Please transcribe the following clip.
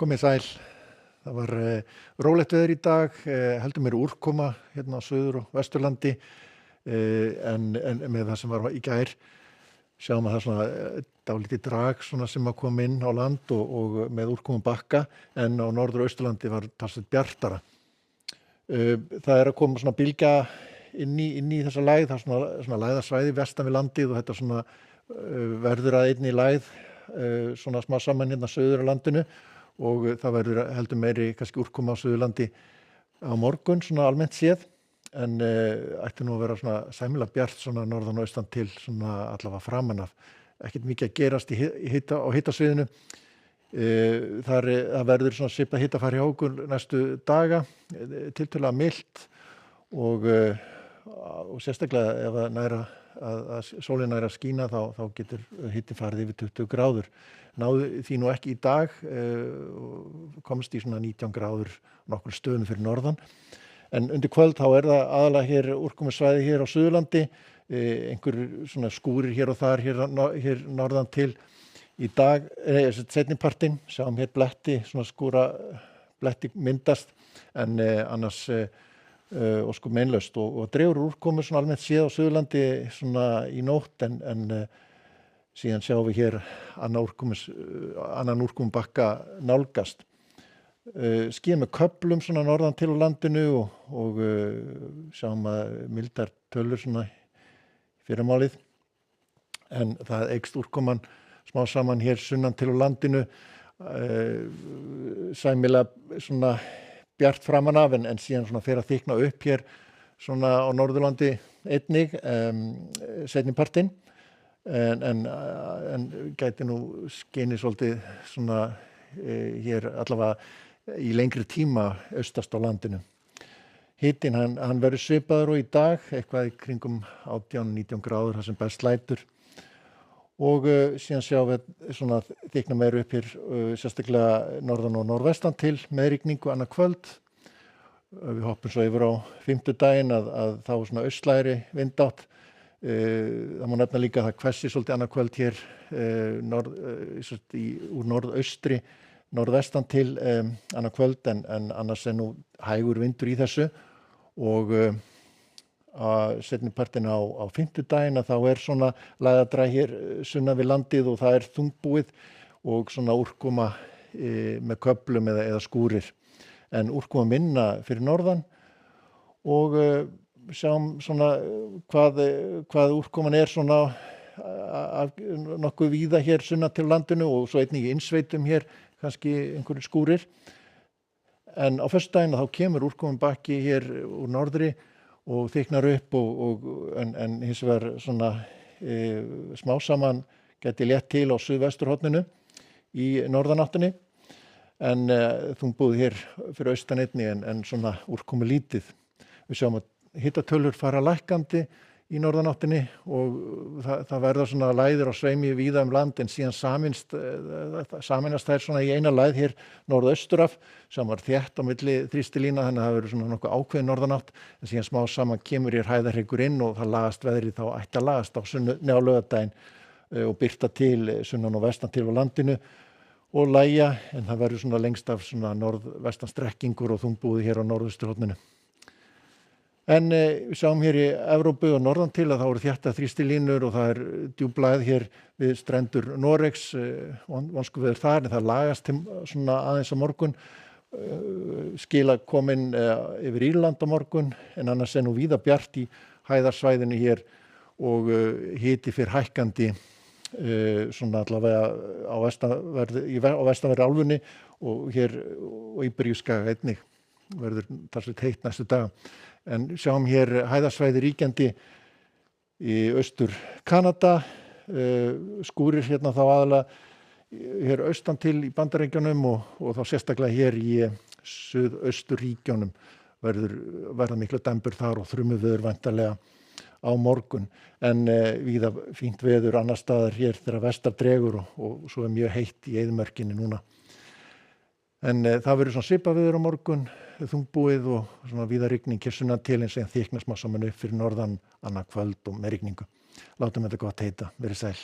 Komið sæl. Það var rólegt veður í dag, heldur meiri úrkoma hérna á Suður- og Vesturlandi en með það sem var í gær sjáum að það er svona dálítið drag svona sem að koma inn á land og með úrkomum bakka en á Norður- og Austurlandi var talsvert bjartara. Það er að koma svona bylgja inn í þessa lægð, það er svona lægðasvæði vestan við landið og þetta svona verður að einni lægð svona smá saman hérna suður á landinu og það verður heldur meiri kannski úrkoma á Suðurlandi á morgun svona almennt séð en ætti nú að vera svona sæmilega bjart svona norðan og austan til svona allavega framan af. Ekkert mikið að gerast á hitasviðinu. Það verður svona svipað hitafar hjá okkur næstu daga, tiltölulega milt og sérstaklega ef að sólin nær að skína þá getur hiti farið yfir 20 gráður. Náði því nú ekki í dag, komst í svona 19 gráður nokkur stöðum fyrir norðan. En undir kvöld þá er það aðalega hér úrkomusvæði hér á Suðurlandi, einhver svona skúrir hér og þar hér norðan til í dag, seinnipartinn, sjáum hér bletti, svona skúra bletti myndast en annars ósköp meinlaust og dregur úrkomu svona almennt séð á Suðurlandi svona í nótt en síðan sjáum við hér annan úrkomubakka nálgast. Skýjað með köflum svona norðan til á landinu og sjáum að mildar tölur svona fyrramálið en það eykst úrkoman smá saman hér sunnan til á landinu sæmilega svona bjart framan af en síðan svona fer að þykna upp hér svona á Norðurlandi einnig seinnipartinn en gæti nú skinið svolítið svona hér allavega í lengri tíma austast á landinu. Hitinn hann verður svipaður og í dag, eitthvað í kringum 18-19 gráður þar sem best lætur og síðan sjáum við svona þykna meira upp hér sérstaklega norðan og norðvestan til með rigningu annað kvöld. Við hoppum svo yfir á fimmtudaginn að þá svona austlægri vindátt. Það má nefna líka að það hvessir svolítið annað kvöld hér úr norðaustri norðvestan til annað kvöld en annars er nú hægur vindur í þessu og seinnipartinn á fimmtudaginn að þá er svona lægðadræ hér sunnan við landið og það er þungbúið og svona úrkoma með köflum eða skúrir en úrkoma minna fyrir norðan og sjáum svona hvað úrkoman er svona nokkuð víða hér sunnan til landinu og svo einnig í innsveitum hér kannski einhverjir skúrir en á föstudaginn þá kemur úrkoman bakki hér úr norðri og þyknar upp en hins vegar svona smá saman gæti létt til á suðvesturhorninu í norðanáttinni en þungbúið hér fyrir austan einnig en svona úrkomu lítið. Við sjáum að hitatölur fara lækkandi í norðanáttinni og það verða svona lægðir á sveimi víða land en síðan sameinast þær svona í eina lægð hér norðausturaf sem var þétt á milli þrýstilína þannig að það verður svona nokkuð ákveðin norðanátt en síðan smá saman kemur hér hæðarhryggur inn og það lagast veðrið þá ætti að lagast á á laugardaginn og birta til sunnan og vestan til á landinu og lægja en það verður svona lengst af svona norðvestan strekkingur og þungbúið hér á norðausturhorninu. En við sjáum hér í Evrópu og norðan til að það voru þéttar þrýstilínur og það er djúplægð hér við strendur Noregs, vonskuveður þar en það lagast svona aðeins á morgun, skila komin yfir Írland á morgun en annars er nú víða bjart í hæðarsvæðinu hér og hiti fyrir hækkandi svona allavega á vestanverðri álfunni og hér og Íberíuskaga einnig verður talsvert heitt næstu daga. En sjáum hér hæðarsvæði ríkjandi í austur Kanada, skúrir hérna þá aðalega hér austan til í Bandaríkjunum og þá sérstaklega hér í suðausturríkjunum verða miklu dembur þar og þrumuveður væntanlega á morgun en víða fínt veður annars staðar hér þegar vestar dregur og svo er mjög heitt í eyðimörkinni núna. En það verður svona svipað veður á morgun, þungbúið og svona víða rigning hér sunnan til en síðan þykna smá saman upp fyrir norðan annað kvöld og með rigningu. Látum þetta gott heita, verið sæl.